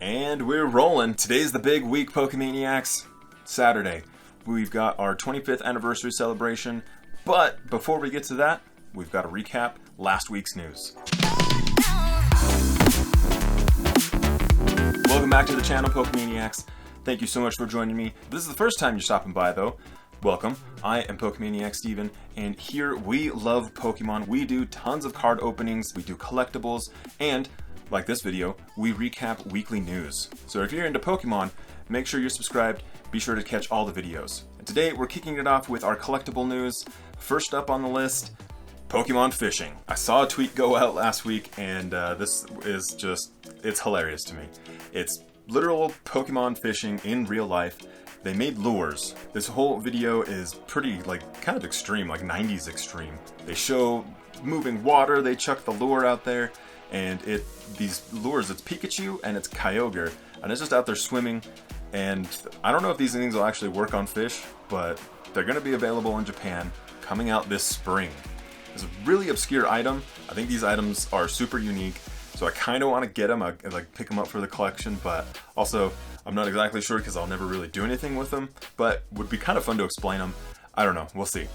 And we're rolling. Today's the big week, Pokemaniacs. Saturday. We've got our 25th anniversary celebration. But before we get to that, we've got to recap last week's news. Welcome back to the channel, Pokemaniacs. Thank you so much for joining me. If this is the first time you're stopping by, though, welcome. I am Pokemaniac Stephen, and here we love Pokemon. We do tons of card openings, we do collectibles, and like this video, we recap weekly news. So if you're into Pokemon, make sure you're subscribed. Be sure to catch all the videos. And today, we're kicking it off with our collectible news. First up on the list, Pokemon fishing. I saw a tweet go out last week, and this is just, it's hilarious to me. It's literal Pokemon fishing in real life. They made lures. This whole video is pretty, kind of extreme, like 90s extreme. They show moving water, they chuck the lure out there, and these lures, it's Pikachu and it's Kyogre, and it's just out there swimming. And I don't know if these things will actually work on fish, but they're going to be available in Japan coming out this spring. It's a really obscure item. I think these items are super unique, so I kind of want to get them, pick them up for the collection, but also I'm not exactly sure because I'll never really do anything with them, but would be kind of fun to explain them. I don't know, we'll see.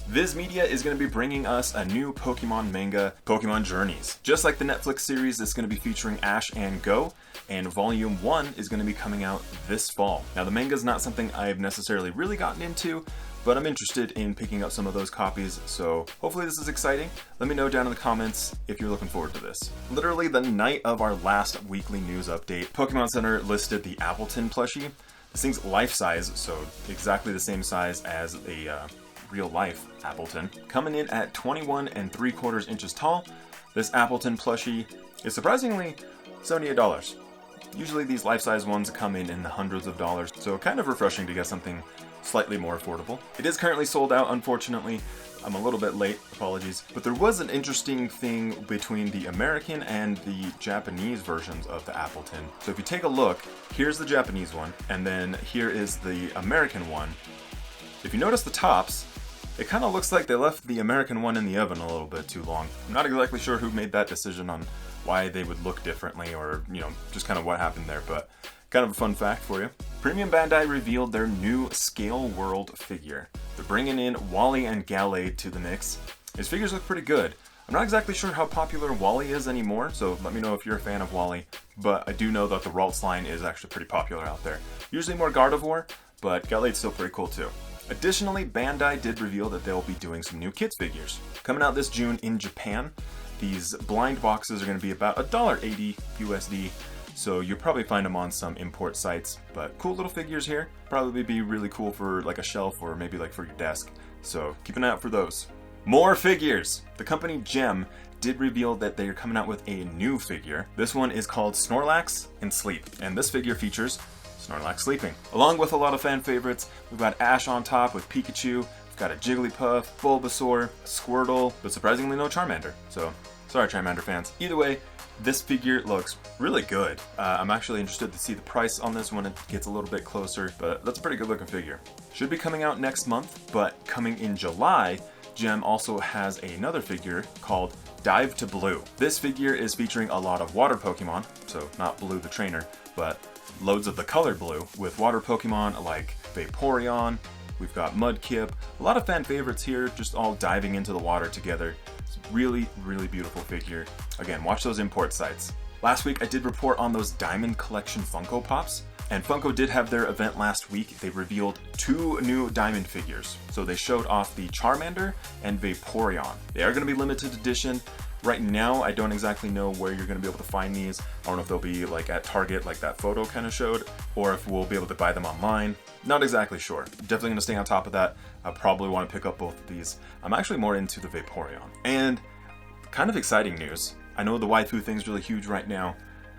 Viz Media is going to be bringing us a new Pokemon manga, Pokemon Journeys. Just like the Netflix series, it's going to be featuring Ash and Go, and Volume 1 is going to be coming out this fall. Now, the manga is not something I've necessarily really gotten into, but I'm interested in picking up some of those copies, so hopefully this is exciting. Let me know down in the comments if you're looking forward to this. Literally the night of our last weekly news update, Pokemon Center listed the Appleton plushie. This thing's life-size, so exactly the same size as a real-life Appleton. Coming in at 21 3/4 inches tall, this Appleton plushie is surprisingly $78. Usually these life-size ones come in the hundreds of dollars, so kind of refreshing to get something slightly more affordable. It is currently sold out, unfortunately. I'm a little bit late, apologies. But there was an interesting thing between the American and the Japanese versions of the Appleton. So if you take a look, here's the Japanese one, and then here is the American one. If you notice the tops, it kind of looks like they left the American one in the oven a little bit too long. I'm not exactly sure who made that decision on why they would look differently, or, just kind of what happened there, but kind of a fun fact for you. Premium Bandai revealed their new Scale World figure. They're bringing in Wally and Gallade to the mix. His figures look pretty good. I'm not exactly sure how popular Wally is anymore, so let me know if you're a fan of Wally, but I do know that the Ralts line is actually pretty popular out there. Usually more Gardevoir, but Gallade's still pretty cool too. Additionally, Bandai did reveal that they'll be doing some new kids figures. Coming out this June in Japan, these blind boxes are going to be about $1.80 USD, so you'll probably find them on some import sites, but cool little figures here. Probably be really cool for like a shelf or maybe like for your desk, so keep an eye out for those. More figures! The company Gem did reveal that they are coming out with a new figure. This one is called Snorlax in Sleep, and this figure features Snorlax sleeping. Along with a lot of fan favorites, we've got Ash on top with Pikachu, we've got a Jigglypuff, Bulbasaur, Squirtle, but surprisingly no Charmander. So, sorry Charmander fans. Either way, this figure looks really good. I'm actually interested to see the price on this when it gets a little bit closer, but that's a pretty good looking figure. Should be coming out next month, but coming in July, Gem also has another figure called Dive to Blue. This figure is featuring a lot of water Pokemon, so not Blue the trainer, but loads of the color blue with water Pokemon like Vaporeon. We've got Mudkip. A lot of fan favorites here, just all diving into the water together. It's really, really beautiful figure. Again, watch those import sites. Last week I did report on those Diamond Collection Funko Pops, and Funko did have their event last week. They revealed 2 new Diamond figures. So they showed off the Charmander and Vaporeon. They are going to be limited edition. Right now, I don't exactly know where you're going to be able to find these. I don't know if they'll be like at Target like that photo kind of showed, or if we'll be able to buy them online. Not exactly sure. Definitely going to stay on top of that. I probably want to pick up both of these. I'm actually more into the Vaporeon. And kind of exciting news. I know the waifu thing's really huge right now.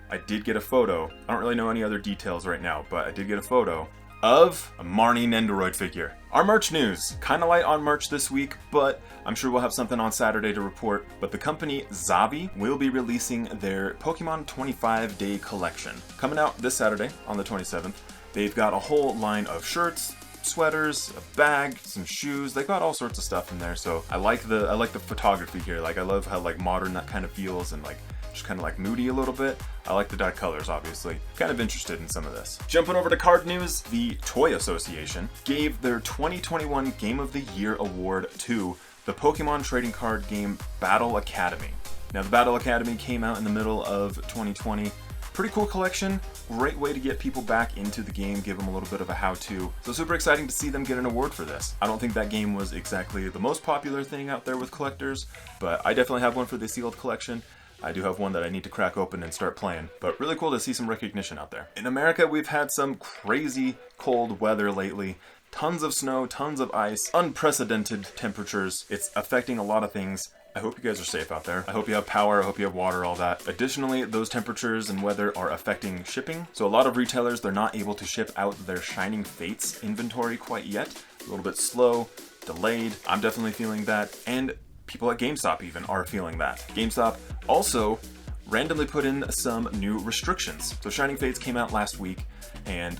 I did get a photo. I don't really know any other details right now, but I did get a photo of a Marnie Nendoroid figure. Our merch news. Kinda light on merch this week, but I'm sure we'll have something on Saturday to report. But the company Zavi will be releasing their Pokemon 25 Day Collection. Coming out this Saturday on the 27th. They've got a whole line of shirts, sweaters, a bag, some shoes. They got all sorts of stuff in there, so I like the photography here. Like, I love how like modern that kind of feels, and like just kind of like moody a little bit. I like the dye colors, obviously. Kind of interested in some of this. Jumping over to card news, the Toy Association gave their 2021 Game of the Year award to the Pokemon trading card game Battle Academy. Now, the Battle Academy came out in the middle of 2020. Pretty cool collection, great way to get people back into the game, give them a little bit of a how-to. So super exciting to see them get an award for this. I don't think that game was exactly the most popular thing out there with collectors, but I definitely have one for the sealed collection. I do have one that I need to crack open and start playing, but really cool to see some recognition out there. In America, we've had some crazy cold weather lately. Tons of snow, tons of ice, unprecedented temperatures. It's affecting a lot of things. I hope you guys are safe out there. I hope you have power, I hope you have water, all that. Additionally, those temperatures and weather are affecting shipping. So a lot of retailers, they're not able to ship out their Shining Fates inventory quite yet. A little bit slow, delayed. I'm definitely feeling that. And people at GameStop even are feeling that. GameStop also randomly put in some new restrictions. So Shining Fates came out last week, and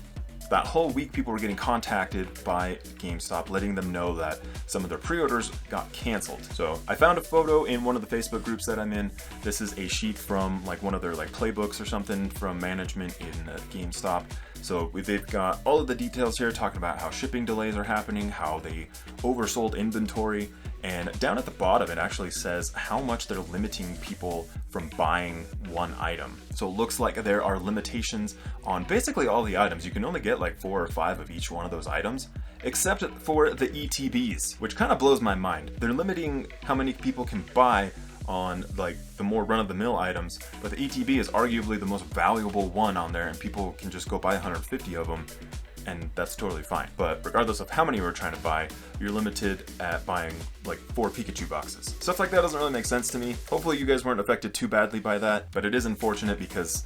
that whole week people were getting contacted by GameStop letting them know that some of their pre-orders got canceled. So I found a photo in one of the Facebook groups that I'm in. This is a sheet from like one of their like playbooks or something from management in GameStop. So they've got all of the details here talking about how shipping delays are happening, how they oversold inventory, and down at the bottom it actually says how much they're limiting people from buying one item. So it looks like there are limitations on basically all the items. You can only get like 4 or 5 of each one of those items, except for the ETBs, which kind of blows my mind. They're limiting how many people can buy on like the more run-of-the-mill items, but the ETB is arguably the most valuable one on there, and people can just go buy 150 of them, and that's totally fine. But regardless of how many we're trying to buy, you're limited at buying like 4 Pikachu boxes. Stuff like that doesn't really make sense to me. Hopefully you guys weren't affected too badly by that, but it is unfortunate because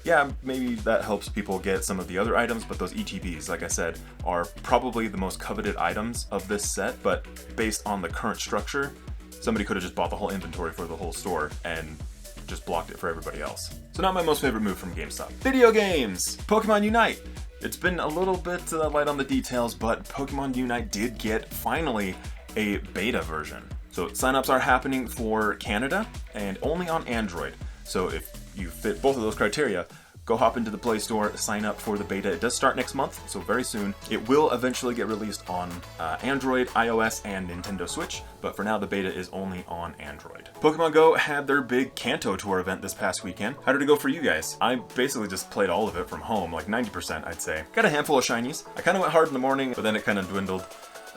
yeah, maybe that helps people get some of the other items, but those ETBs, like I said, are probably the most coveted items of this set, but based on the current structure, somebody could have just bought the whole inventory for the whole store and just blocked it for everybody else. So not my most favorite move from GameStop. Video games! Pokemon Unite! It's been a little bit light on the details, but Pokemon Unite did get, finally, a beta version. So signups are happening for Canada and only on Android. So if you fit both of those criteria, go hop into the Play Store, sign up for the beta. It does start next month, so very soon. It will eventually get released on Android, iOS, and Nintendo Switch, but for now the beta is only on Android. Pokemon Go had their big Kanto Tour event this past weekend. How did it go for you guys? I basically just played all of it from home, like 90% I'd say. Got a handful of shinies. I kind of went hard in the morning, but then it kind of dwindled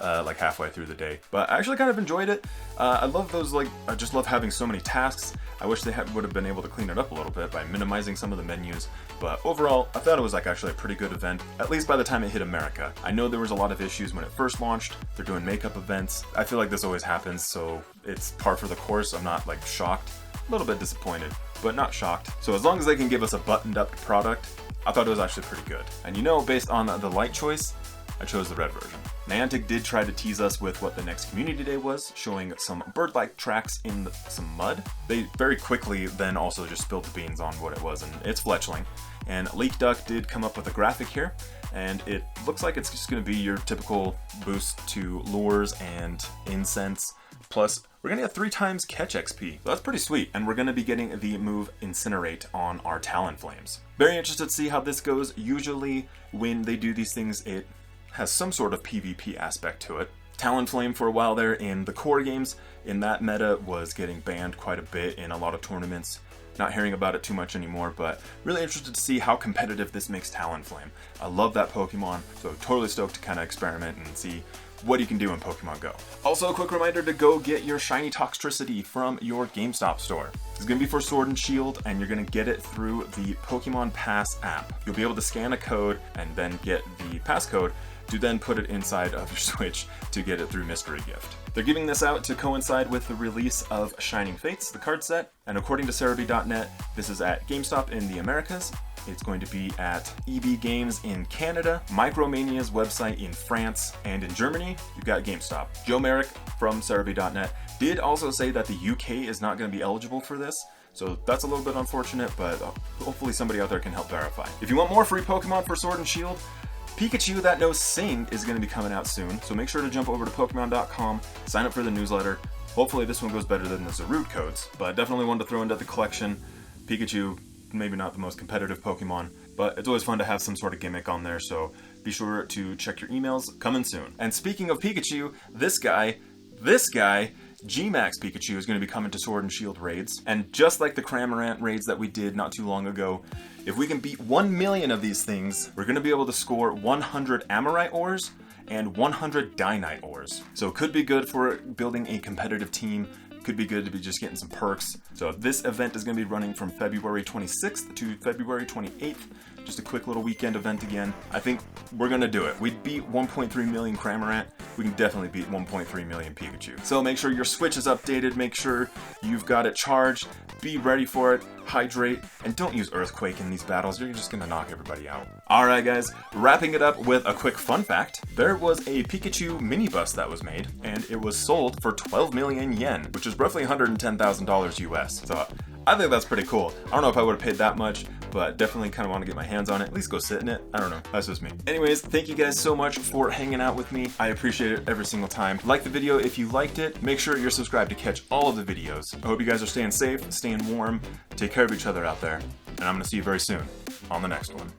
like halfway through the day. But I actually kind of enjoyed it. I love those, like, I just love having so many tasks. I wish they would have been able to clean it up a little bit by minimizing some of the menus. But overall, I thought it was like actually a pretty good event, at least by the time it hit America. I know there was a lot of issues when it first launched. They're doing makeup events. I feel like this always happens, so it's par for the course. I'm not like shocked, a little bit disappointed, but not shocked. So as long as they can give us a buttoned up product, I thought it was actually pretty good. And you know, based on the light choice, I chose the red version. Niantic did try to tease us with what the next community day was, showing some bird-like tracks in some mud. They very quickly then also just spilled the beans on what it was, and it's Fletchling. And Leak Duck did come up with a graphic here, and it looks like it's just going to be your typical boost to lures and incense. Plus, we're going to get 3 times catch XP. So that's pretty sweet. And we're going to be getting the move Incinerate on our Talonflames. Very interested to see how this goes. Usually when they do these things, it has some sort of PvP aspect to it. Talonflame for a while there in the core games, in that meta, was getting banned quite a bit in a lot of tournaments. Not hearing about it too much anymore, but really interested to see how competitive this makes Talonflame. I love that Pokemon, so totally stoked to kind of experiment and see what you can do in Pokemon Go. Also, a quick reminder to go get your Shiny Toxtricity from your GameStop store. It's going to be for Sword and Shield, and you're going to get it through the Pokemon Pass app. You'll be able to scan a code and then get the passcode to then put it inside of your Switch to get it through Mystery Gift. They're giving this out to coincide with the release of Shining Fates, the card set, and according to Cerebi.net, this is at GameStop in the Americas. It's going to be at EB Games in Canada, Micromania's website in France, and in Germany, you've got GameStop. Joe Merrick from Cerebi.net did also say that the UK is not going to be eligible for this, so that's a little bit unfortunate, but hopefully somebody out there can help verify. If you want more free Pokemon for Sword and Shield, Pikachu That Knows Sing is going to be coming out soon, so make sure to jump over to Pokemon.com, sign up for the newsletter. Hopefully this one goes better than the Zarude codes, but definitely wanted to throw into the collection. Pikachu, maybe not the most competitive Pokemon, but it's always fun to have some sort of gimmick on there, so be sure to check your emails, coming soon. And speaking of Pikachu, this guy, G-Max Pikachu is going to be coming to Sword and Shield raids. And just like the Cramorant raids that we did not too long ago, if we can beat 1 million of these things, we're going to be able to score 100 Amorite ores and 100 Dynite ores. So it could be good for building a competitive team. Could be good to be just getting some perks. So this event is going to be running from February 26th to February 28th. Just a quick little weekend event again. I think we're going to do it. We beat 1.3 million Cramorant. We can definitely beat 1.3 million Pikachu. So make sure your Switch is updated. Make sure you've got it charged. Be ready for it. Hydrate. And don't use Earthquake in these battles. You're just going to knock everybody out. Alright guys, wrapping it up with a quick fun fact. There was a Pikachu mini bus that was made, and it was sold for 12 million yen, which is roughly $110,000 US. So I think that's pretty cool. I don't know if I would have paid that much, but definitely kind of want to get my hands on it, at least go sit in it. I don't know, that's just me. Anyways, thank you guys so much for hanging out with me. I appreciate it every single time. Like the video if you liked it. Make sure you're subscribed to catch all of the videos. I hope you guys are staying safe, staying warm, take care of each other out there, and I'm gonna see you very soon on the next one.